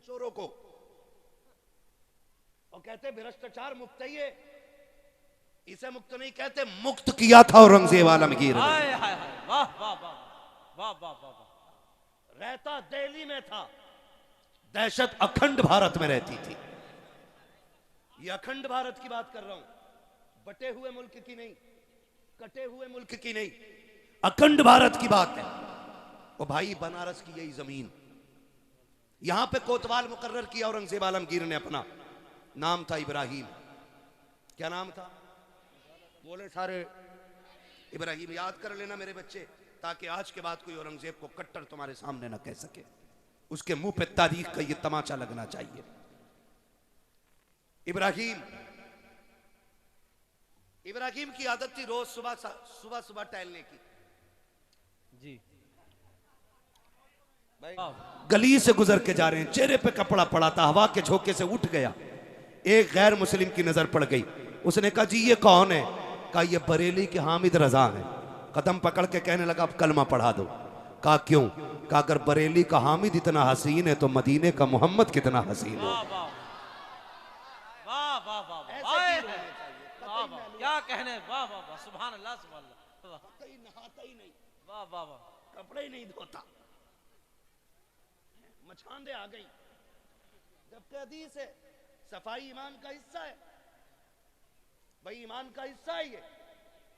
चोरों को और कहते भ्रष्टाचार मुक्त है ये, इसे मुक्त नहीं कहते, मुक्त किया था औरंगजेब आलमगीर ने। हाय हाय हाय, वाह वाह वाह वाह वाह वाह वाह। रहता दिल्ली में था, दहशत अखंड भारत में रहती थी। ये अखंड भारत की बात कर रहा हूं, बटे हुए मुल्क की नहीं, कटे हुए मुल्क की नहीं, अखंड भारत की बात है। ओ भाई, बनारस की यही जमीन, यहां पे कोतवाल मुकर्रर किया औरंगजेब आलमगीर ने अपना, नाम था इब्राहिम। क्या नाम था? बोले सारे इब्राहिम। याद कर लेना मेरे बच्चे, ताकि आज के बाद कोई औरंगजेब को कट्टर तुम्हारे सामने ना कह सके, उसके मुंह पे तारीख का ये तमाचा लगना चाहिए। इब्राहिम की आदत थी रोज सुबह सुबह सुबह टहलने की। जी भाई गली से गुजर के जा रहे हैं, चेहरे पे कपड़ा पड़ा था, हवा के झोंके से उठ गया। एक गैर मुस्लिम की नजर पड़ गई, उसने कहा जी ये कौन है? कहा ये बरेली के हामिद रजा है। कदम पकड़ के कहने लगा अब कलमा पढ़ा दो। कहा क्यों? कहा अगर बरेली का हामिद इतना हसीन है तो मदीने का मोहम्मद कितना हसीन है। वाह वाह वाह वाह वाह वाह वाह, क्या कहने, वाह वाह वाह, सुभान अल्लाह सुभान अल्लाह। कहीं नहाता ही नहीं, वाह वाह वाह, कपड़े ही नहीं धोता, मछांदे आ गई। जबकि हदीस है सफाई ईमान का हिस्सा है। भाई ईमान का हिस्सा है ये,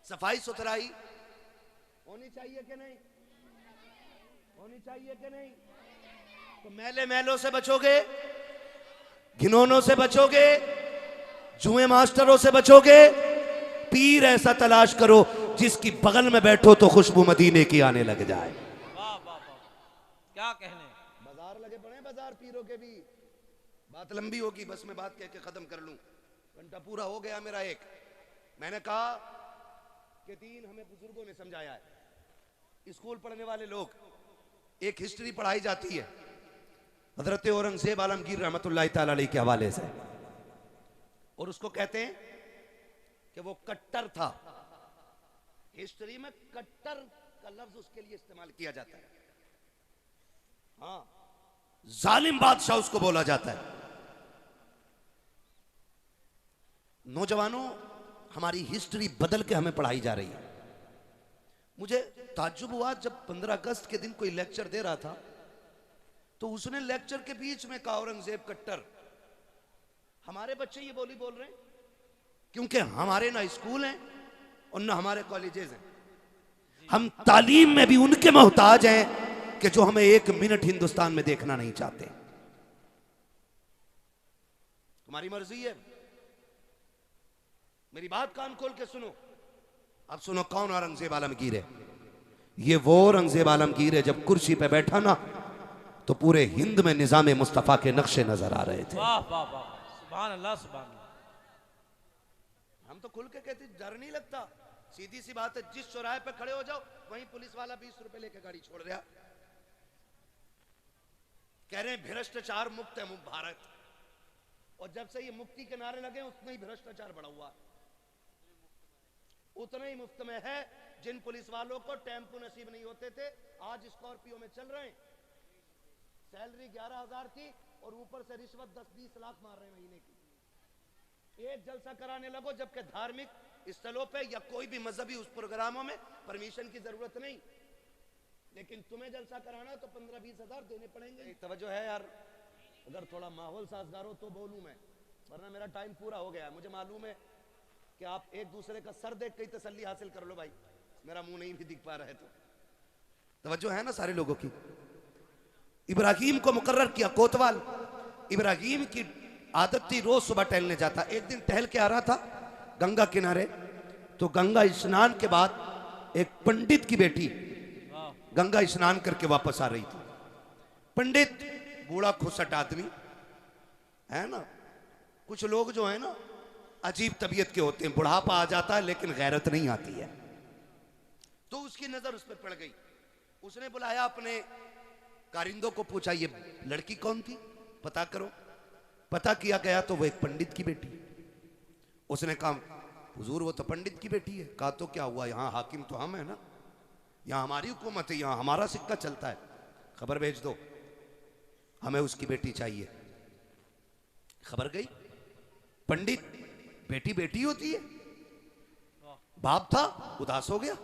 सफाई सुथराई होनी चाहिए कि नहीं? होनी चाहिए कि नहीं? तो मैले मैलों से बचोगे, घिनौनों से बचोगे, जुए मास्टरों से बचोगे, पीर ऐसा तलाश करो जिसकी बगल में बैठो तो खुशबू मदीने की आने लग जाए। वाह वाह वाह, क्या कहने। बाजार लगे पड़े, बाजार पीरों के भी। बात लंबी होगी, बस मैं बात कह के खत्म कर लूं, घंटा पूरा हो गया मेरा। एक मैंने कहा कि दीन हमें बुजुर्गों ने समझाया है। स्कूल पढ़ने वाले लोग, एक हिस्ट्री पढ़ाई जाती है हजरत औरंगजेब आलमगीर रहमतुल्लाह तआला अलैह के हवाले से, और उसको कहते हैं कि वो कट्टर था। हिस्ट्री में कट्टर का लफ्ज उसके लिए इस्तेमाल किया जाता है। हाँ, जालिम बादशाह उसको बोला जाता है। नौजवानों, हमारी हिस्ट्री बदल के हमें पढ़ाई जा रही है। मुझे ताज्जुब हुआ जब 15 अगस्त के दिन कोई लेक्चर दे रहा था, तो उसने लेक्चर के बीच में कहा औरंगजेब कट्टर। हमारे बच्चे ये बोली बोल रहे हैं क्योंकि हमारे ना स्कूल हैं और ना हमारे कॉलेजेस हैं। हम तालीम में भी उनके मोहताज हैं कि जो हमें एक मिनट हिंदुस्तान में देखना नहीं चाहते। तुम्हारी मर्जी है, मेरी बात कान खोल के सुनो। अब सुनो कौन औरंगजेब आलमगीर है। ये वो औरंगजेब आलमगीर है जब कुर्सी पे बैठा ना तो पूरे हिंद में निजाम मुस्तफा के नक्शे नजर आ रहे थे। वाह वाह वाह, सुभान अल्लाह सुभान अल्लाह। हम तो खुल के कहते, डर नहीं लगता। सीधी सी बात है, जिस चौराहे पे खड़े हो जाओ वहीं पुलिस वाला 20 रुपए लेके गाड़ी छोड़ दिया। कह रहे हैं भ्रष्टाचार मुक्त है भारत, और जब से ये मुक्ति के नारे लगे उतना ही भ्रष्टाचार बढ़ा हुआ। उतना ही मुफ्त में है। जिन पुलिस वालों को टेम्पो नसीब नहीं होते थे, आज स्कॉर्पियो में चल रहे हैं। सैलरी 11,000 थी और ऊपर से रिश्वत 10-20 लाख मार रहे हैं महीने की। एक जलसा कराने लगो, जबकि धार्मिक स्थलों पे या कोई भी मजहबी उस प्रोग्रामों में परमिशन की जरूरत नहीं, लेकिन तुम्हें जलसा कराना तो 15-20 हजार देने पड़ेंगे। तवज्जो है यार, अगर थोड़ा माहौल साजगार हो तो बोलूं मैं, वरना मेरा टाइम पूरा हो गया। मुझे मालूम है कि आप एक दूसरे का सर देख के तसल्ली हासिल कर लो। भाई मेरा मुंह नहीं भी दिख पा रहा है तो तवज्जो है ना सारे लोगों की। इब्राहिम को मुकर्रर किया कोतवाल। इब्राहिम की आदत थी रोज सुबह टहलने जाता। एक दिन टहल के आ रहा था गंगा किनारे, तो गंगा स्नान के बाद एक पंडित की बेटी गंगा स्नान करके वापस आ रही थी। पंडित बूढ़ा खुसट आदमी है ना। कुछ लोग जो है ना अजीब तबीयत के होते हैं, बुढ़ापा आ जाता है लेकिन गैरत नहीं आती है। तो उसकी नजर उस पर पड़ गई। उसने बुलाया अपने कारिंदों को, पूछा ये लड़की कौन थी, पता करो। पता किया गया तो वो एक पंडित की बेटी। उसने कहा हुजूर वो तो पंडित की बेटी है। कहा तो क्या हुआ, यहाँ हाकिम तो हम है ना, यहाँ हमारी हुकूमत है, यहाँ हमारा सिक्का चलता है, खबर भेज दो। हमें उसकी बेटी चाहिए। खबर गई, पंडित, बेटी बेटी होती है। बाप था, उदास हो गया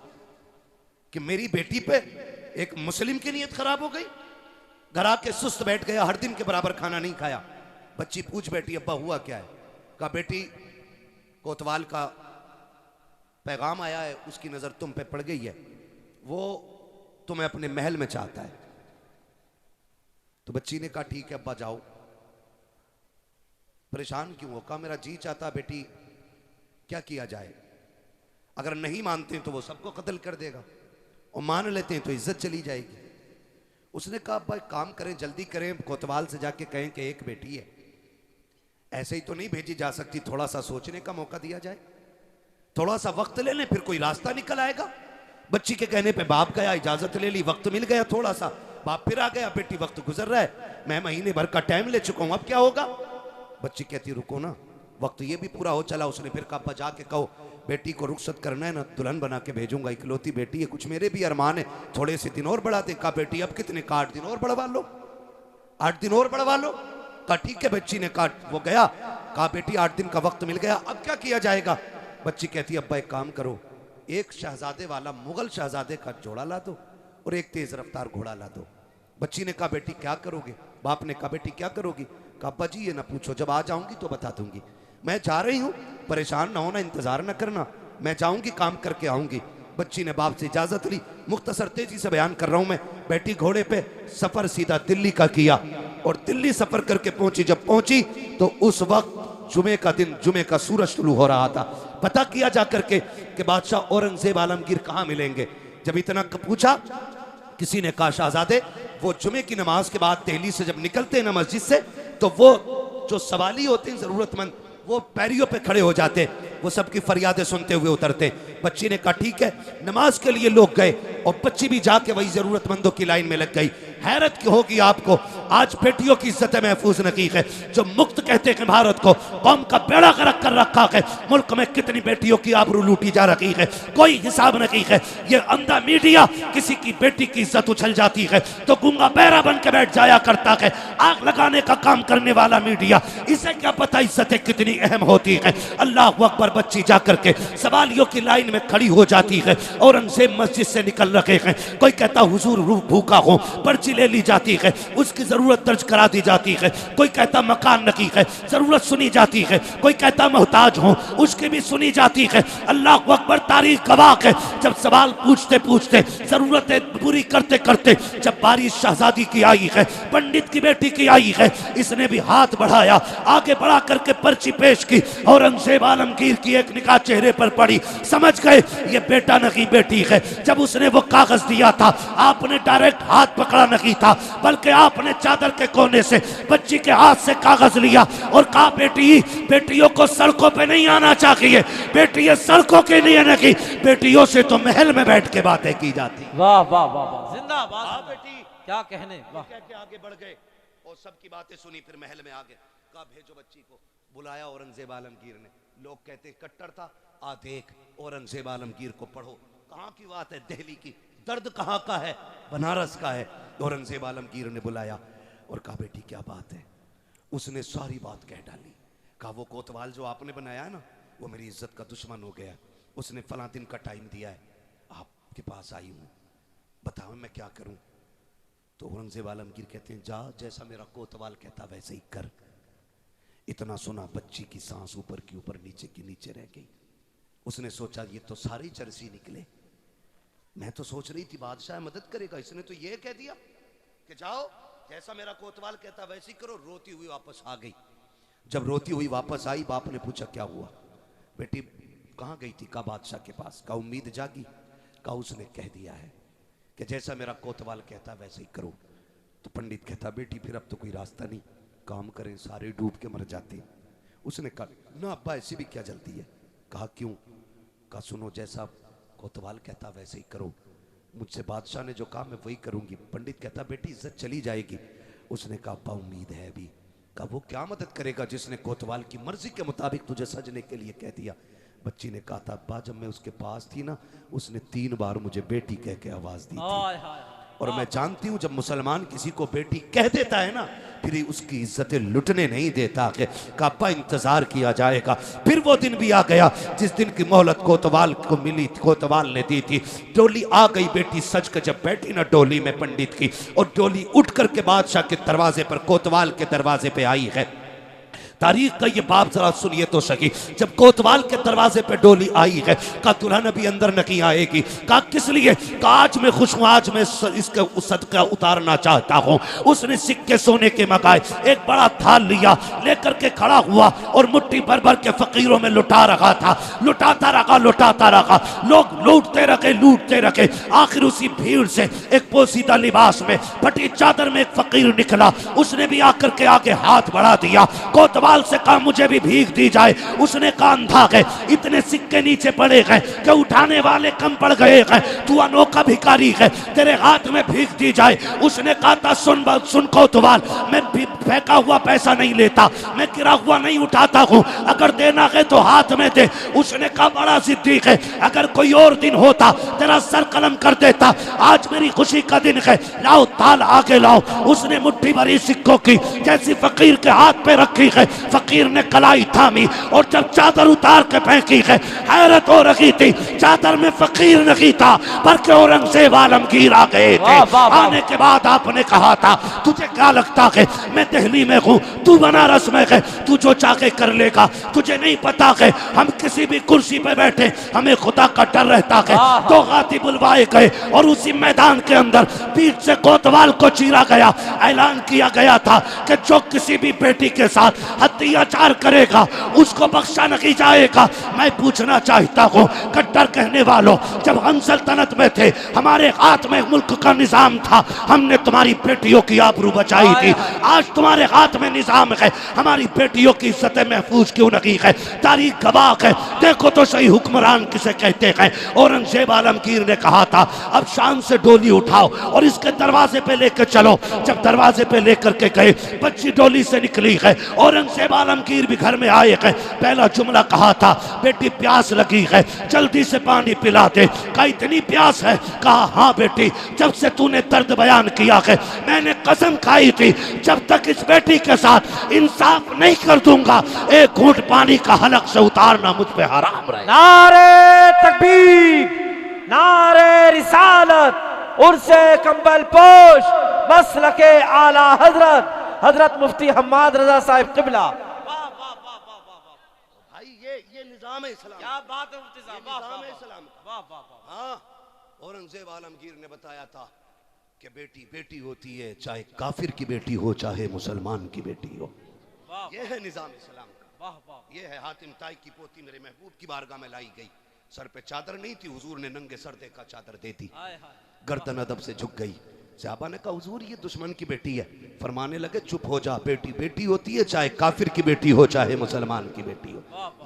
कि मेरी बेटी पे एक मुस्लिम की नीयत खराब हो गई। घर आके सुस्त बैठ गया, हर दिन के बराबर खाना नहीं खाया। बच्ची पूछ बैठी, अब्बा हुआ क्या है? कहा बेटी, कोतवाल का पैगाम आया है, उसकी नजर तुम पे पड़ गई है, वो तुम्हें अपने महल में चाहता है। तो बच्ची ने कहा ठीक है अब्बा जाओ। परेशान क्यों हो? कहा मेरा जी चाहता बेटी, क्या किया जाए? अगर नहीं मानते तो वो सबको कत्ल कर देगा, और मान लेते हैं तो इज्जत चली जाएगी। उसने कहा अब्बा एक काम करें, जल्दी करें, कोतवाल से जाके कहें कि एक बेटी है, ऐसे ही तो नहीं भेजी जा सकती, थोड़ा सा सोचने का मौका दिया जाए, थोड़ा सा वक्त ले लें, फिर कोई रास्ता निकल आएगा। बच्ची के कहने पे बाप गया, इजाजत ले ली, वक्त मिल गया थोड़ा सा, बाप फिर आ गया, बेटी वक्त गुजर रहा है, मैं महीने भर का टाइम ले चुका हूं, अब क्या होगा? बच्ची कहती रुको ना, वक्त ये भी पूरा हो चला। उसने फिर कहा अब्बा जाके कहो बेटी को रुखसत करना है ना, दुल्हन बना के भेजूंगा, इकलौती बेटी है, कुछ मेरे भी अरमान है, थोड़े से दिन और बढ़ा दे। कहा बेटी अब कितने? का 8 दिन और बढ़वा लो, 8 दिन और बढ़वा लो। कहा ठीक है। बच्ची ने कहा, वो गया, कहा बेटी 8 दिन का वक्त मिल गया, अब क्या किया जाएगा? बच्ची कहती अब्बा एक काम करो, एक शहजादे वाला मुगल शहजादे का जोड़ा ला दो और एक तेज रफ्तार घोड़ा ला दो। बच्ची ने कहा बेटी क्या करोगे? बाप ने कहा बेटी क्या करोगी? कहा अब्बा जी ये ना पूछो, जब आ जाऊंगी तो बता दूंगी, मैं जा रही हूं, परेशान ना होना, इंतजार ना करना, मैं जाऊंगी, काम करके आऊंगी। बच्ची ने बाप से इजाजत ली। मुख्तसर तेजी से बयान कर रहा हूं मैं। बैठी घोड़े पे, सफर सीधा दिल्ली का किया, और दिल्ली सफर करके पहुंची। जब पहुंची तो उस वक्त जुमे का दिन, जुमे का सूरज तुलू हो रहा था। पता किया जा करके कि बादशाह औरंगजेब आलमगीर कहां मिलेंगे। जब इतना पूछा, किसी ने कहा शहजादे वो जुमे की नमाज के बाद दिल्ली से जब निकलते हैं ना मस्जिद से, तो वो जो सवाली होते हैं जरूरतमंद, वो पैरियों पे खड़े हो जाते, वो सबकी फरियादें सुनते हुए उतरते। बच्ची ने कहा ठीक है। नमाज के लिए लोग गए और बच्ची भी जाके वही जरूरतमंदों की लाइन में लग गई। हैरत की होगी आपको, आज बेटियों की इज्जत महफूज नहीं है। जो मुक्त कहते हैं भारत को, कौम का बेड़ा गर्क कर रखा है, मुल्क में कितनी बेटियों की आबरू लूटी जा रही है, कोई हिसाब नहीं है। ये अंधा मीडिया किसी की बेटी की इज्जत उछल जाती है तो गूंगा बहरा बन के बैठ जाया करता है। आग लगाने का काम करने वाला मीडिया, इसे क्या पता इज्जतें कितनी अहम होती है। अल्लाह अकबर। बच्ची जाकर के सवालियों की लाइन में खड़ी हो जाती है। औरंगजेब मस्जिद से निकल रहे हैं। कोई कहता हुजूर भूखा हो, पर्ची ले ली जाती है, उसकी जरूरत दर्ज करा दी जाती है। कोई कहता मकान नकी है, जरूरत सुनी जाती है। कोई कहता मोहताज हो, उसकी भी सुनी जाती है। अल्लाह अकबर। तारीख गवाह है, जब सवाल पूछते पूछते, जरूरतें पूरी करते करते, जब बारी शहजादी की आई है, पंडित की बेटी की आई है, इसने भी हाथ बढ़ाया, आगे बढ़ा करके पर्ची पेश की। औरंगजेब आलमगीर की एक निगाह चेहरे पर पड़ी, समझ गए ये बेटा नहीं बेटी है। जब उसने वो कागज दिया था, आपने डायरेक्ट हाथ पकड़ा नहीं था, बल्कि आपने चादर के कोने से बच्ची के हाथ से कागज लिया और कहा बेटी, बेटियों को सड़कों पे नहीं आना चाहिए, बेटी ये सड़कों के लिए नहीं, बेटियों से तो महल में बैठ के बातें की जाती। वाह वाह वाह, जिंदाबाद बेटी, क्या कहने। वाह, कह के आगे बढ़ गए और सबकी बातें सुनी, फिर महल में आ गए। कहा भेजो बच्ची को। बुलाया औरंगजेब आलमगीर ने। लोग कहते कट्टर था, आ देख औरंगजेब आलमगीर को पढ़ो। कहां की बात है? दिल्ली की। दर्द कहां का है? बनारस का है। औरंगजेब आलमगीर ने बुलाया और कहा बेटी क्या बात है? उसने सारी बात कह डाली। कहा वो कोतवाल जो आपने बनाया है ना, वो मेरी इज्जत का दुश्मन हो गया। उसने फला दिन का टाइम दिया है, आपके पास आई हूं, बताओ मैं क्या करूं? तो औरंगजेब आलमगीर कहते हैं जा, जैसा मेरा कोतवाल कहता वैसे ही कर। इतना सुना, बच्ची की सांस ऊपर की ऊपर, नीचे की नीचे रह गई। उसने सोचा ये तो सारे चरसी निकले, मैं तो सोच रही थी बादशाह मदद करेगा, इसने तो ये कह दिया कि जाओ जैसा मेरा कोतवाल कहता वैसे ही करो। रोती हुई वापस आ गई। जब रोती हुई वापस आई, बाप ने पूछा क्या हुआ बेटी, कहाँ गई थी? कहा बादशाह के पास। कहा उम्मीद जागी? कहा उसने कह दिया है कि जैसा मेरा कोतवाल कहता वैसे ही करो। तो पंडित कहता बेटी फिर अब तो कोई रास्ता नहीं, काम करें, सारे डूब के मर जाते। उसने कहा ना अब्बा ऐसी भी क्या जल्दी है? कहा क्यों? कहा सुनो, जैसा कोतवाल कहता वैसे ही करो, मुझसे बादशाह ने जो कहा मैं वही करूंगी। पंडित कहता बेटी इज्जत चली जाएगी। उसने कहा अब्बा उम्मीद है अभी। कहा वो क्या मदद करेगा जिसने कोतवाल की मर्जी के मुताबिक तुझे सजने के लिए कह दिया? बच्ची ने कहा था अब्बा जब मैं उसके पास थी ना, उसने 3 बार मुझे बेटी कह के आवाज दी थी, और मैं जानती हूं जब मुसलमान किसी को बेटी कह देता है ना, फिर उसकी इज्जतें लुटने नहीं देता कि कापा इंतजार किया जाएगा। फिर वो दिन भी आ गया जिस दिन की मोहलत कोतवाल को मिली, कोतवाल ने दी थी। डोली आ गई, बेटी सज के जब बैठी ना डोली में पंडित की, और डोली उठ करके बादशाह के दरवाजे पर, कोतवाल के दरवाजे पे आई है। तारीख का ये बाप जरा सुनिए तो सही। जब कोतवाल के दरवाजे पे डोली आई है, कहा दुल्हन अभी अंदर नहीं आएगी। कहा किस लिए? कहा आज मैं खुश हूं, आज मैं इसका सदका उतारना चाहता हूं। उसने सिक्के सोने के मंगाए, एक बड़ा थाल लिया, लेकर के खड़ा हुआ और मुट्ठी भर भर के फकीरों में लुटा रखा था। लुटाता रखा, लोग लूटते रखे। आखिर उसी भीड़ से एक पोसीदा लिबास में, फटी चादर में एक फकीर निकला। उसने भी आकर के आगे हाथ बढ़ा दिया। कोतवाल से कहा मुझे भी भीख दी जाए। उसने कहा अंधा है, इतने सिक्के नीचे पड़े गए कि उठाने वाले कम पड़ गए हैं, तू अनोखा भिखारी है, तेरे हाथ में भीख दी जाए। उसने कहा था सुन कोतवाल, मैं फेंका हुआ पैसा नहीं लेता, मैं गिरा हुआ नहीं उठाता हूँ, अगर देना है तो हाथ में दे। उसने कहा बड़ा सिद्दीक है, अगर कोई और दिन होता तेरा सर कलम कर देता, आज मेरी खुशी का दिन है, लाओ थाल आगे लाओ। उसने मुट्ठी भरी सिक्कों की जैसी फकीर के हाथ पे रखी है, फकीर ने कलाई थामी और जब चादर उतार के फेंकी है, हैरत हो रही थी। चादर में फकीर नहीं था बल्कि औरंगजेब आलमगीर आ गए थे। आने के बाद आपने कहा था तुझे क्या लगता है मैं दिल्ली में हूँ, तू बनारस में है, तू जो चाहे कर लेगा। तुझे नहीं पता है हम किसी भी कुर्सी पे बैठे हमें खुदा का डर रहता है। तो गाती बुलवाए गए और उसी मैदान के अंदर पीठ से कोतवाल को चीरा गया। ऐलान किया गया था कि जो किसी भी बेटी के साथ अत्याचार करेगा उसको बख्शा नहीं जाएगा। मैं पूछना चाहता हूँ कट्टर कहने वालों, जब हम सल्तनत में थे, हमारे हाथ में मुल्क का निजाम था, हमने तुम्हारी बेटियों की आबरू बचाई थी। आज तुम्हारे हाथ में निजाम है, हमारी बेटियों की इज्जतें महफूज क्यों नहीं है? तारीख गवाह है, देखो तो सही हुक्मरान किसे कहते हैं। औरंगजेब आलमगीर ने कहा था अब शाम से डोली उठाओ और इसके दरवाजे पे लेकर चलो। जब दरवाजे पे लेकर के गए, बच्ची डोली से निकली है। औरंगजेब आलमगीर भी घर में आए हैं। पहला जुमला कहा था बेटी प्यास लगी है, जल्दी से पानी पिला दे। कहा इतनी प्यास है? कहा हाँ बेटी, जब से तूने दर्द बयान किया है मैंने कसम खाई थी जब तक इस बेटी के साथ इंसाफ नहीं कर दूंगा एक घूंट पानी का हलक से उतारना मुझ पे हराम रहे। नारे तकबीर, नारे रिसालत, उर्से कंबल पोश, मसलके आला हजरत मुफ्ती हम्माद रजा साहिब किबला। भाई ये निजाम है इस्लाम। क्या बात है मुफ्ती साहब, निजाम है इस्लाम का। वाह वाह वाह। हाँ, औरंगजेब आलमगीर ने बताया था कि बेटी बेटी होती है, चाहे काफिर की बेटी हो चाहे मुसलमान की बेटी हो। ये है निजाम इस्लाम का। वाह वाह। ये है हातिम ताई की पोती मेरे महबूब की बारगाह में लाई गई। सर पे चादर नहीं थी, हुजूर ने नंगे सर देखा चादर दे दी, गर्दन अदब से झुक गई। सहाबा ने कहा हुजूर ये दुश्मन की बेटी है। फरमाने लगे चुप हो जा, बेटी बेटी होती है, चाहे काफिर की बेटी हो चाहे मुसलमान की बेटी हो।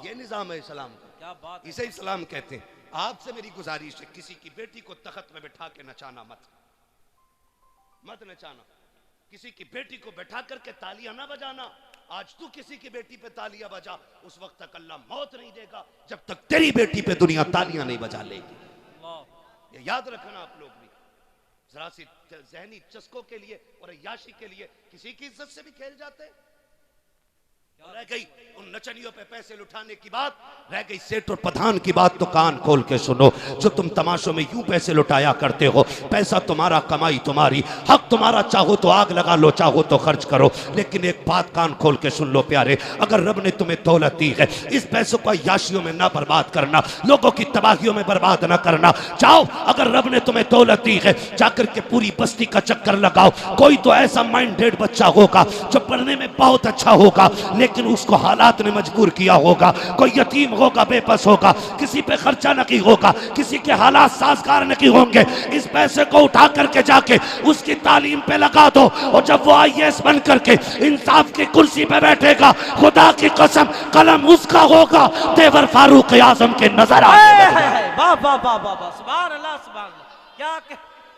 ये निजाम है इस्लाम का। क्या बात है। इसे इस्लाम कहते हैं। आपसे मेरी गुजारिश है किसी की बेटी को तख्त में बैठा के नचाना मत नचाना। किसी की बेटी को बैठा करके तालियां ना बजाना। आज तू किसी की बेटी पे तालियां बजा, उस वक्त तक अल्लाह मौत नहीं देगा जब तक तेरी बेटी पे दुनिया तालियां नहीं बजा लेगी। ये याद रखना आप लोग भी। जरा सी जहनी चस्कों के लिए और अय्याशी के लिए किसी की इज्जत से भी खेल जाते हैं। रह गई उन नचनियों पे पैसे लुटाने की बात, रह गई सेठ और प्रधान की बात, तो कान खोल के सुनो। जो तुम तमाशों में यूं पैसे लुटाया करते हो, पैसा तुम्हारा, कमाई तुम्हारी, हक तुम्हारा, चाहो तो आग लगा लो, चाहो तो खर्च करो। लेकिन एक बात कान खोल के सुन लो प्यारे, अगर रब ने तुम्हें दौलत दी है, इस पैसों को अय्याशियों में ना बर्बाद करना, लोगों की तबाहियों में बर्बाद ना करना। जाओ, अगर रब ने तुम्हें दौलत दी है, जाकर के पूरी बस्ती का चक्कर लगाओ। कोई तो ऐसा माइंडेड बच्चा होगा जो पढ़ने में बहुत अच्छा होगा, लेकिन उसको हालात ने मजबूर किया होगा। कोई यतीम होगा, बेबस होगा, किसी पे खर्चा नहीं होगा, किसी के हालात साजगार नहीं होंगे। इस पैसे को उठा करके जाके उसकी तालीम पे लगा दो, और जब वो IAS बन करके इंसाफ की कुर्सी पे बैठेगा, खुदा की कसम कलम उसका होगा, तेवर फारूक आजम के नजर आए। वाह वाह वाह वाह वाह, सुभान अल्लाह सुभान अल्लाह। क्या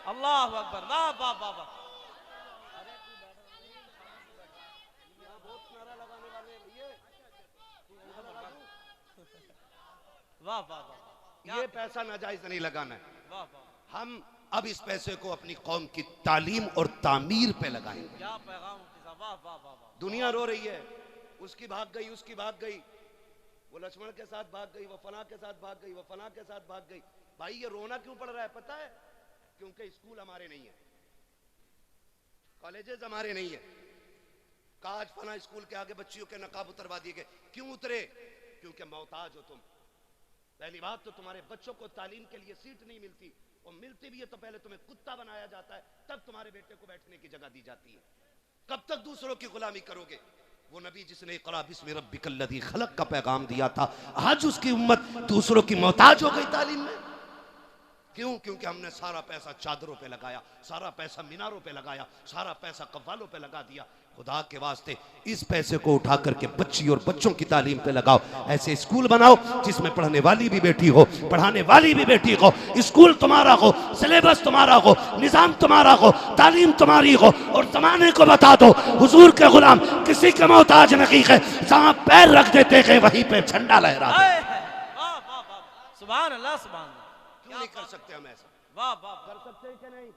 अल्लाह अकबर, वाह वाह वाह वाह। वाह वाह वाह। ये पैसा नाजायज नहीं लगाना है। वाह वाह। हम अब इस पैसे को अपनी कौम की तालीम और तामीर पे लगाएंगे। क्या पैगाम मुफ्ती साहब, वाह वाह वाह वाह। दुनिया रो रही है, उसकी भाग गई, उसकी भाग गई, वो लक्ष्मण के साथ भाग गई, वो फला के साथ भाग गई, वो फला के साथ भाग गई। भाई ये रोना क्यों पड़ रहा है पता है? क्योंकि स्कूल हमारे नहीं है, कॉलेजेस हमारे नहीं है। काज फला स्कूल के आगे बच्चियों के नकाब उतरवा दिए गए। क्यों उतरे? क्योंकि मोहताज हो तुम। पहली बात तो तुम्हारे बच्चों को तालीम के लिए सीट नहीं मिलती, और मिलती भी है तो पहले तुम्हें कुत्ता बनाया जाता है, तब तुम्हारे बेटे को बैठने की जगह दी जाती है। कब तक दूसरों की गुलामी करोगे? वो नबी जिसने इक़रा बिस्मि रब्बिकल्लज़ी खलक़ का पैगाम दिया था, आज उसकी उम्मत दूसरों की मोहताज हो गई तालीम में। क्यों? क्योंकि हमने सारा पैसा चादरों पे लगाया, सारा पैसा मीनारों पे लगाया, सारा पैसा कव्वालों पे लगा दिया। खुदा के वास्ते इस पैसे को उठा करके बच्ची और बच्चों की तालीम पे लगाओ। ऐसे स्कूल बनाओ जिसमें पढ़ने वाली भी बेटी हो, पढ़ाने वाली भी बेटी हो, स्कूल तुम्हारा हो, सिलेबस तुम्हारा हो, निजाम तुम्हारा हो, तालीम तुम्हारी हो, और जमाने को बता दो हुजूर के गुलाम किसी के मोहताज नहीं है। जहां पैर रख देते हैं वहीं पे झंडा लहरा दे। सुभान अल्लाह, सुभान अल्लाह। क्यों नहीं कर सकते हम ऐसा? वाह वाह। कर सकते हैं कि नहीं?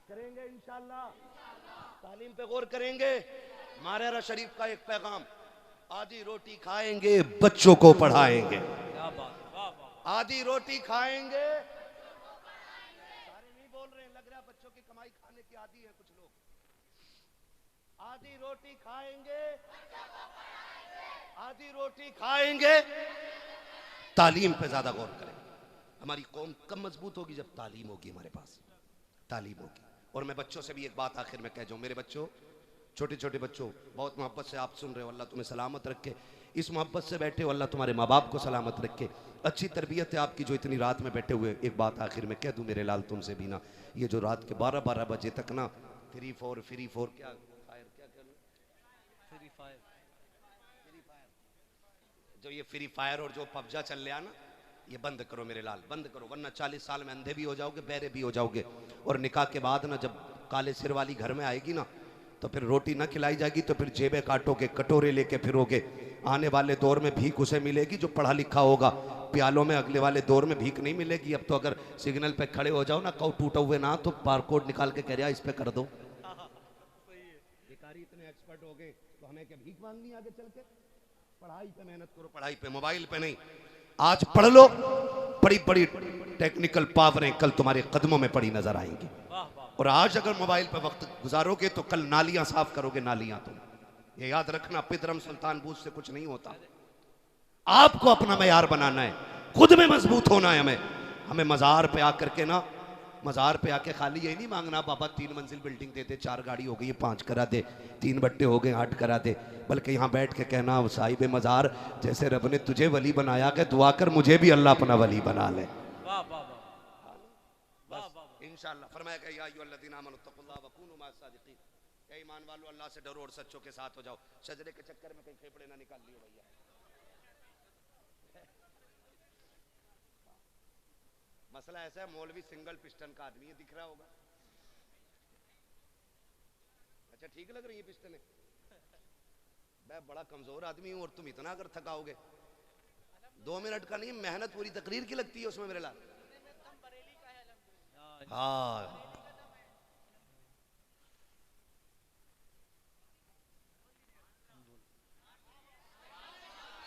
करेंगे इंशाअल्लाह। तालीम पे गौर करेंगे। मारेरा शरीफ का एक पैगाम, आधी रोटी खाएंगे बच्चों को पढ़ाएंगे। क्या बात, वाह वाह। आधी रोटी खाएंगे, सारे नहीं बोल रहे हैं, लग रहा है बच्चों की कमाई खाने की आदी है कुछ लोग। आधी रोटी खाएंगे, आधी रोटी खाएंगे। तालीम पे ज्यादा गौर करें। हमारी कौम कब मजबूत होगी? जब तालीम होगी, हमारे पास तालीम होगी। और मैं बच्चों से भी एक बात आखिर में कह जाऊं, मेरे बच्चों, छोटे छोटे बच्चों, बहुत मोहब्बत से आप सुन रहे हो, अल्लाह तुम्हें सलामत रखे। इस मोहब्बत से बैठे हो, अल्लाह तुम्हारे माँ बाप को सलामत रखे। अच्छी तरबियत है आपकी जो इतनी रात में बैठे हुए। एक बात आखिर में कह दूं मेरे लाल तुमसे भी ना, ये जो रात के 12-12 बजे तक ना फ्री फोर क्या फायर, क्या करूं, फ्री फायर, जो ये फ्री फायर और जो पबजा चल रहा ना, ये बंद करो मेरे लाल, बंद करो, वरना 40 साल में अंधे भी हो जाओगे, बहरे भी हो जाओगे। और निकाह के बाद ना जब काले सिर वाली घर में आएगी ना, तो फिर रोटी ना खिलाई जाएगी, तो फिर जेबें काटोगे, कटोरे लेके फिरोगे। आने वाले दौर में भीख उसे मिलेगी जो पढ़ा लिखा होगा, प्यालों में अगले वाले दौर में भीख नहीं मिलेगी। अब तो अगर सिग्नल पे खड़े हो जाओ ना, कौ टूटा हुए ना, तो बारकोड निकाल के कह रहा इस पे कर दो। बेकारी इतने एक्सपर्ट हो गए तो हमें क्या भीख मांगनी आगे चल के? पढ़ाई पे मेहनत करो, पढ़ाई पे, मोबाइल पे नहीं। आज पढ़ लो, बड़ी बड़ी टेक्निकल पावरें कल तुम्हारे कदमों में पड़ी नजर आएंगी। और आज अगर मोबाइल पे वक्त गुजारोगे तो कल नालियां साफ करोगे, नालियां। तुम ये याद रखना, पिदरम सुल्तान बूझ से कुछ नहीं होता। आपको अपना मयार बनाना है, खुद में मजबूत होना है। हमें मजार पे आकर के ना, मजार पे आके खाली यही नहीं मांगना बाबा 3 मंजिल बिल्डिंग दे दे, 4 गाड़ी हो गई 5 करा दे, 3 बट्टे हो गए 8 करा दे। बल्कि यहाँ बैठ के कहना, साहिब मजार जैसे रब ने तुझे वली बनाया कि दुआ कर मुझे भी अल्लाह अपना वली बना ले। वाह वाह वाह वाह। इंशाअल्लाह फरमाएगा या अय्युहल्लज़ीना आमनू तक़ुल्लाह व कूनू मअस सादिक़ीन। ऐ ईमान वालों, अल्लाह से डरो और सच्चों के साथ हो जाओ। शजरे के चक्कर में कहीं फेफड़े ना निकाल लियो भैया। मसला ऐसा है, मौलवी सिंगल पिस्टन का आदमी है, दिख रहा होगा। अच्छा ठीक लग रही है पिस्टन? मैं बड़ा कमजोर आदमी हूं और तुम इतना अगर थकाओगे, 2 मिनट का नहीं, मेहनत पूरी तकरीर की लगती है उसमें मेरे लाल। हाँ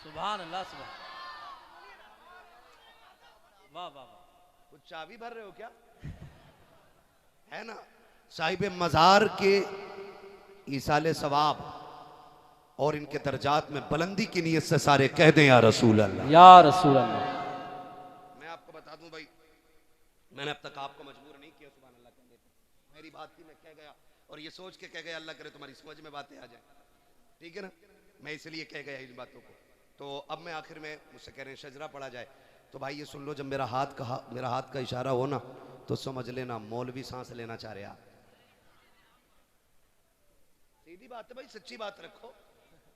सुभान अल्लाह, सुभान, वाह वाह वाह। कुछ चाबी भर रहे हो क्या? है ना, साहिब मजार के ईसाले सवाब और इनके दर्जात में बुलंदी की नीयत से सारे कह दें या रसूल अल्लाह, या रसूल अल्लाह। मैं आपको बता दूं भाई, मैंने अब तक आपको मजबूर नहीं किया सुभान अल्लाह कहने पे। मेरी बात थी, मैं कह गया और ये सोच के कह गया अल्लाह करे तुम्हारी समझ में बातें आ जाए, ठीक है ना? मैं इसलिए कह गया इन बातों को। तो अब मैं आखिर में, मुझसे कह रहे हैं शजरा पढ़ा जाए, तो भाई ये सुन लो, जब मेरा हाथ का इशारा हो ना, तो समझ लेना मौलवी सांस लेना चाह रहे आप। सीधी बात है भाई, सच्ची बात रखो।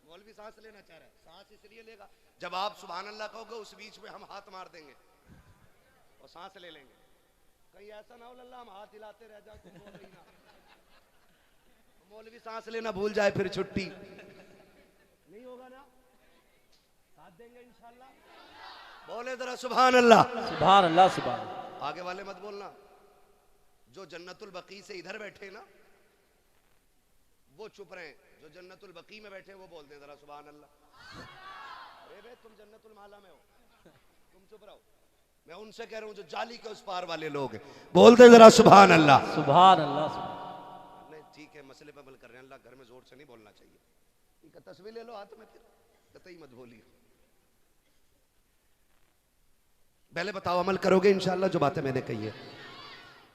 मौलवी सांस लेना चाह रहा है, सांस इसलिए लेगा जब आप सुभान अल्लाह कहोगे, उस बीच में हम हाथ मार देंगे और सांस ले लेंगे। कहीं ऐसा ना हो अल्लाह हम हाथ हिलाते रह जाए तो बोल रही ना, मौलवी सांस लेना भूल जाए, फिर छुट्टी नहीं होगा ना। साथ देंगे इंशाल्लाह। बोले जरा सुभान अल्लाह, सुभान अल्लाह, सुभान अल्लाह। आगे वाले मत बोलना, जो जन्नतुल बकी से इधर बैठे ना वो चुप रहे, जो जन्नतुल बकी में बैठे वो बोल दें जरा सुभान अल्लाह। अरे भाई तुम जन्नतुल माला में हो, तुम चुप रहो। मैं उनसे कह रहा हूँ जो जाली के उस पार वाले लोग हैं, बोल दे जरा सुभान अल्लाह। सुभान अल्लाह। नहीं ठीक है, मसले पे अमल कर रहे हैं, अल्लाह घर में जोर से नहीं बोलना चाहिए। ठीक है, तस्वीर ले लो हाथ में, फिर कतई मत बोलिए। पहले बताओ अमल करोगे इंशाअल्लाह जो बातें मैंने कही है?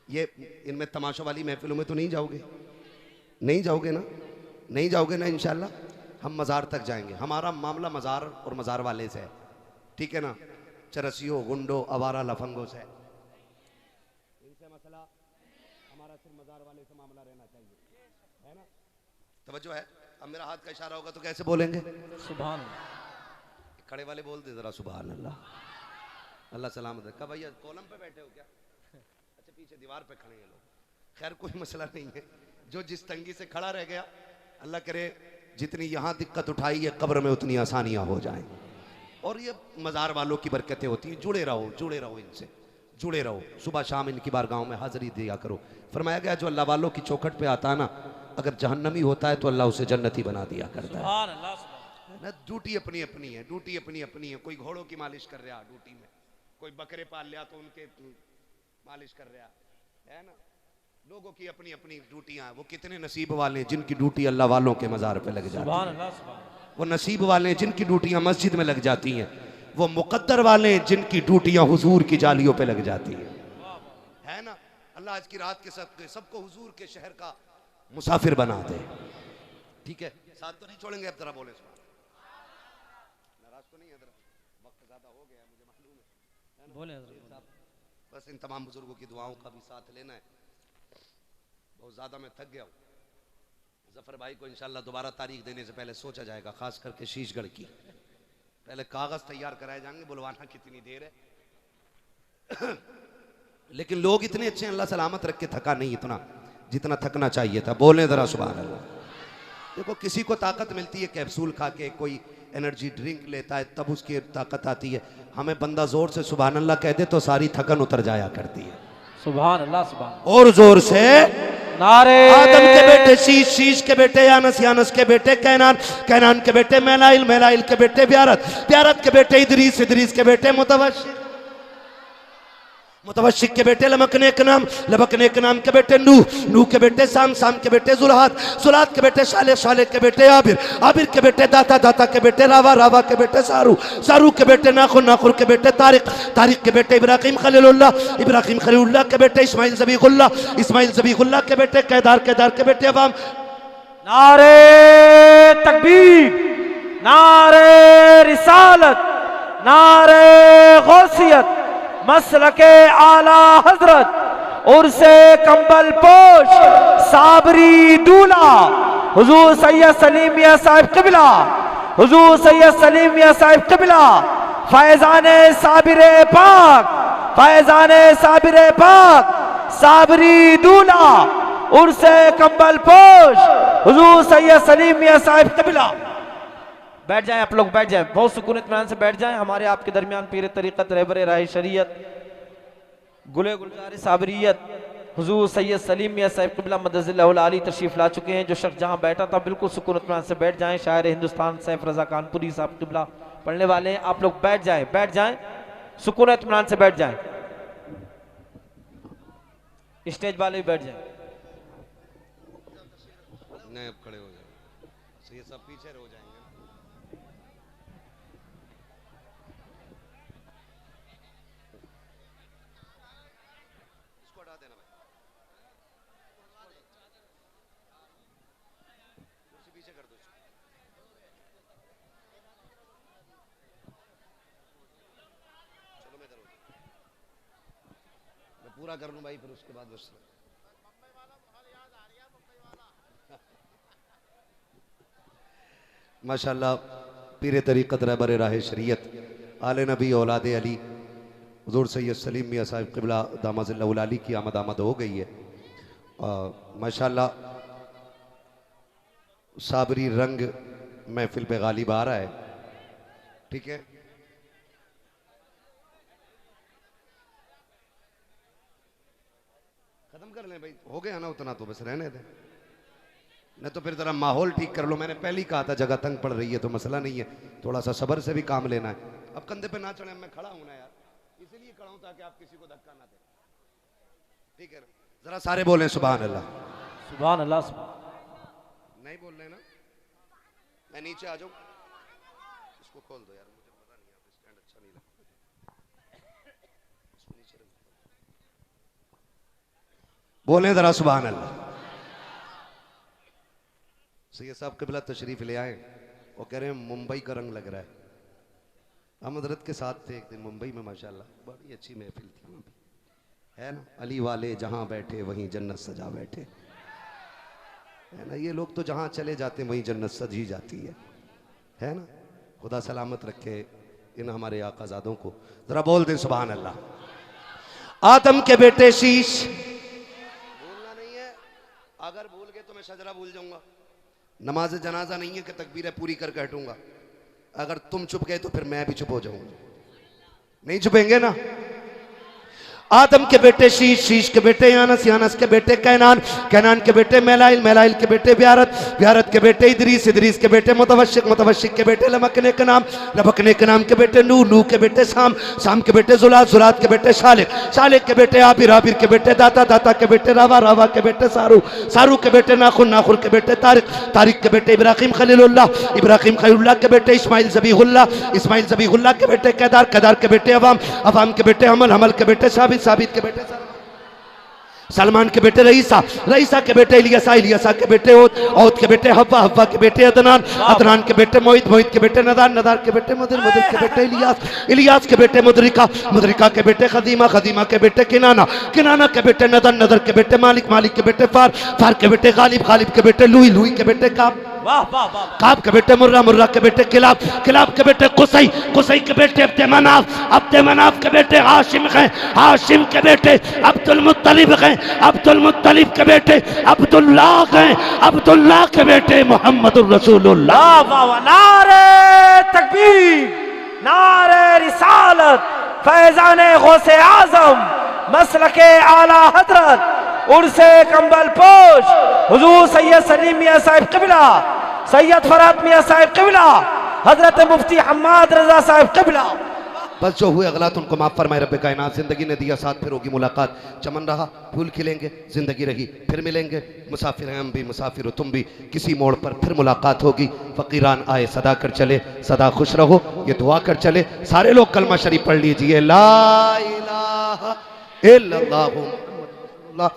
ये इनमें तमाशा वाली महफिलों में तो नहीं जाओगे? नहीं जाओगे ना? नहीं जाओगे ना इंशाअल्लाह? हम मज़ार तक जाएंगे, हमारा मामला मज़ार और मज़ार वाले से है, ठीक है ना? चरसियों, गुंडों, आवारा लफंगों से इनसे मसला, हमारा सिर्फ मज़ार वाले से मामला रहना चाहिए, है ना? तवज्जो है? अब मेरा हाथ का इशारा होगा तो कैसे बोलेंगे? सुभान अल्लाह। खड़े वाले बोल दे जरा सुभान अल्लाह। अल्लाह सलामत रखा। भैया कॉलम पे बैठे हो क्या? अच्छा पीछे दीवार पे खड़े हैं लोग। खैर कोई मसला नहीं है, जो जिस तंगी से खड़ा रह गया अल्लाह करे जितनी यहाँ दिक्कत उठाई है कब्र में उतनी आसानियाँ हो जाएं। और ये मज़ार वालों की बरकतें होती हैं, जुड़े रहो इनसे, जुड़े रहो, सुबह शाम इनकी बारगाहों में हाजिरी दिया करो। फरमाया गया जो अल्लाह वालों की चौखट पे आता है ना, अगर जहन्नमी होता है तो अल्लाह उसे जन्नती बना दिया करता है। सुभान अल्लाह। ना ड्यूटी अपनी अपनी है, ड्यूटी अपनी अपनी है। कोई घोड़ों की मालिश कर रहा ड्यूटी में, कोई बकरे पाल लिया तो उनके मालिश कर रहा है ना। लोगों की अपनी अपनी ड्यूटियां हैं। वो कितने नसीब वाले हैं जिनकी ड्यूटी अल्लाह वालों के मज़ार पे लग जाती है। वो नसीब वाले हैं जिनकी ड्यूटियां मस्जिद में लग जाती हैं। वो मुकद्दर वाले हैं जिनकी ड्यूटियां हुजूर की जालियों पे लग जाती है ना। अल्लाह आज की रात के सबको हुजूर के शहर का मुसाफिर बना दे, ठीक है? साथ तो नहीं छोड़ेंगे। अब जरा बोले नाराज तो नहीं है? वक्त ज्यादा हो गया मुझे मालूम है, बोले बस इन तमाम बुजुर्गों की दुआओं का भी साथ लेना है। बहुत ज़्यादा मैं थक गया हूँ। जफर भाई को इंशाल्लाह दोबारा तारीख देने से पहले सोचा जाएगा, खास करके शीशगढ़ की। पहले कागज़ तैयार कराए जाएंगे, बुलवाना कितनी देर है। लेकिन लोग इतने अच्छे हैं, अल्लाह सलामत रख के थका नहीं इतना जितना थकना चाहिए था। बोले ज़रा सुभान अल्लाह। देखो किसी को ताकत मिलती है कैप्सूल खा के, कोई एनर्जी ड्रिंक लेता है तब उसकी ताकत आती है। हमें बंदा जोर से सुभान अल्लाह कह दे तो सारी थकन उतर जाया करती है। सुभान अल्लाह। सुभान। और जोर से नारे आदम के बेटे शीश, शीश के बेटे यानस, यानस के बेटे कैनान, कैनान के बेटे मैलाइल, मैलाइल के बेटे ब्यारत, ब्यारत के बेटे इदरीस, इदरीस के बेटे मुतवशिक, मुतवशिक के बेटे लमकने के नाम, लमकने के नाम के बेटे नूह, नूह के बेटे साम, साम के बेटे जुलहात, जुलहात के बेटे शाले, शाले के बेटे आबिर, आबिर के बेटे दाता, दाता के बेटे रावा, रावा के बेटे सारू, सारू के बेटे नाखुर, नाखुर के बेटे तारिक, तारिक के बेटे इब्राहिम खलीलुल्लाह, इब्राहिम खलीलुल्लाह के बेटे इस्माइल ज़बीहुल्लाह, इस्माइल ज़बीहुल्लाह के बेटे कैदार, कैदार के बेटे अवाम। नारे तकबीर, नारे रिसालत, नारे गौसियत, मसलके आला हजरत उर्से कंबल पोश साबरी दूल्हा हुजूर सैयद सलीम मियां साहिब क़िबला, हुजूर सैयद सलीम मियां साहिब क़िबला, फैज़ाने साबिरे पाक, फैज़ाने साबिरे पाक, साबरी दूल्हा उर्से कंबल पोश हुजूर सैयद सलीम मियां साहिब क़िबला। बैठ जाएं आप लोग, बैठ जाएं, बहुत सुकून इत्मीनान से बैठ जाएं। हमारे आपके दरमियान पीर तरीक़त, रहबर राह शरीयत, गुले गुलजार साबरियत हुजूर सैयद सलीम मियां साहिब क़िबला मदज़िल्लहुल आली तशरीफ़ ला चुके हैं। जो शख्स जहां बैठा था बिल्कुल सुकून इत्मीनान से बैठ जाएं। शायर हिंदुस्तान सैफ रज़ा कानपुरी साहब क़िबला पढ़ने वाले हैं। आप लोग बैठ जाएं, बैठ जाएं, सुकून इत्मीनान से बैठ जाएं। स्टेज वाले भी बैठ जाएं। नहीं अब खड़े हो जाए, ये सब पीछे हो जाएंगे। इसको हटा देना भाई, कुर्सी पीछे कर दो। चलो मैं करूँ, मैं पूरा कर लूँ भाई, फिर उसके बाद बस माशाअल्लाह पीर तरीक़त, रहबर राह शरीयत, आले नबी औलाद अली हुज़ूर सैयद सलीम मियां साहिब क़िबला दामज़िल्लहुल आली की आमद आमद हो गई है। माशाअल्लाह साबरी रंग महफिल पे गालिब आ रहा है, ठीक है? खत्म खत्म कर लें भाई, हो गया ना उतना तो बस रहने दें, नहीं तो फिर जरा माहौल ठीक कर लो। मैंने पहले ही कहा था जगह तंग पड़ रही है तो मसला नहीं है, थोड़ा सा सब्र से भी काम लेना है। अब कंधे पे ना चढ़े, मैं खड़ा हूं ना यार, इसीलिए खड़ा हूं ताकि आप किसी को धक्का ना दें, ठीक है? जरा सारे बोलें सुभान अल्लाह। सुभान अल्लाह। नहीं बोल रहे ना, मैं नीचे आ जाऊं, इसको खोल दो यार, मुझे पता नहीं है स्टैंड अच्छा नहीं लगता, इसको नीचे रख। बोले जरा सुभान अल्लाह। सैयद साहब क़िबला तशरीफ ले आए, वो कह रहे हैं मुंबई का रंग लग रहा है। हम हजरत के साथ थे एक दिन मुंबई में, माशाल्लाह बड़ी अच्छी महफिल थी वहाँ पे, है ना? अली वाले जहाँ बैठे वहीं जन्नत सजा बैठे, है ना? ये लोग तो जहाँ चले जाते हैं वहीं जन्नत सज ही जाती है ना? खुदा सलामत रखे इन हमारे आकाज़ादों को। जरा बोल दें सुभान अल्लाह। आदम के बेटे शीश, भूलना नहीं है, अगर भूल गए तो मैं शजरा भूल जाऊंगा। नमाज जनाजा नहीं है कि तकबीरें पूरी करके हटूंगा, अगर तुम चुप गए तो फिर मैं भी चुप हो जाऊंगा। नहीं चुपेंगे ना? आदम के बेटे शीश, शीश के बेटे यानस, यानस के बेटे कैनान, कैनान के बेटे मेलाइल, मेलाइल के बेटे ब्यारत, ब्यारत के बेटे इदरीस, इदरीस के बेटे मुतवशिक, मुतवशिक के बेटे लमकने के नाम, लमकने के नाम के बेटे नूह, नूह के बेटे साम, साम के बेटे जुलात, जुलात के बेटे शालिक, शालिक के बेटे आबिर, आबिर के बेटे दाता, दाता के बेटे रावा, रावा के बेटे सारू, सारू के बेटे नाखुन, नाखुन के बेटे तारिक, तारिक के बेटे इब्राहिम खलीलुल्लाह, इब्राहिम खलीलुल्लाह के बेटे इस्माइल ज़बीहुल्लाह, इस्माइल ज़बीहुल्लाह के बेटे केदार, केदार के बेटे अवाम, अवाम के बेटे हमल, हमल के बेटे साबित, साबित के बेटे सलमान के बेटे रईसा, रईसा के बेटे इलियासा, इलियासा के बेटे औद, औद के बेटे हव्वा, हव्वा के बेटे अदनान, अदनान के बेटे मोहित, मोहित के बेटे नदार, नदार के बेटे मुदिर, मुदिर के बेटे इलियास, इलियास के बेटे मुदरिका, मुदरिका के बेटे खदीमा, खदीमा के बेटे किनाना, किनाना के बेटे नदर, नदर के बेटे मालिक, मालिक के बेटे फार, फार के बेटे गालिब, गालिब के बेटे लुई, लुई के बेटे काब, काब के बेटे मुर्रा, मुर्रा के बेटे किलाब, किलाब के बेटे कुसई, कुसई के बेटे अब्दे मनाफ, अब्दे मनाफ के बेटे हाशिम हैं, हाशिम के बेटे अब्दुल मुत्तलिब हैं, अब्दुल मुत्तलिब के बेटे अब्दुल्लाह हैं, अब्दुल्लाह के बेटे मोहम्मदुर रसूलुल्लाह। नारे तकबीर, नारे रिसालत, फैज़ाने गौसे आज़म, मसलके आला हजरत, उर्से कंबल पोश हुजूर सैयद सलीम मियां साहिब क़िबला, सैयद फरात मियां साहिब क़िबला, हजरत मुफ्ती हम्माद रजा साहिब क़िबला। बस जो हुए अगलात उनको माफ़ फरमाए रब्बे कायनात। जिंदगी ने दिया साथ, फिर होगी मुलाकात, चमन रहा फूल खिलेंगे, जिंदगी रही फिर मिलेंगे, मुसाफिर हैं हम भी, मुसाफिर हो तुम भी, किसी मोड़ पर फिर मुलाकात होगी। फ़कीरान आए सदा कर चले, सदा खुश रहो ये दुआ कर चले। सारे लोग कलमा शरीफ पढ़ लीजिए, ला इलाहा इल्लल्लाहु मुहम्मदुर रसूलुल्लाह।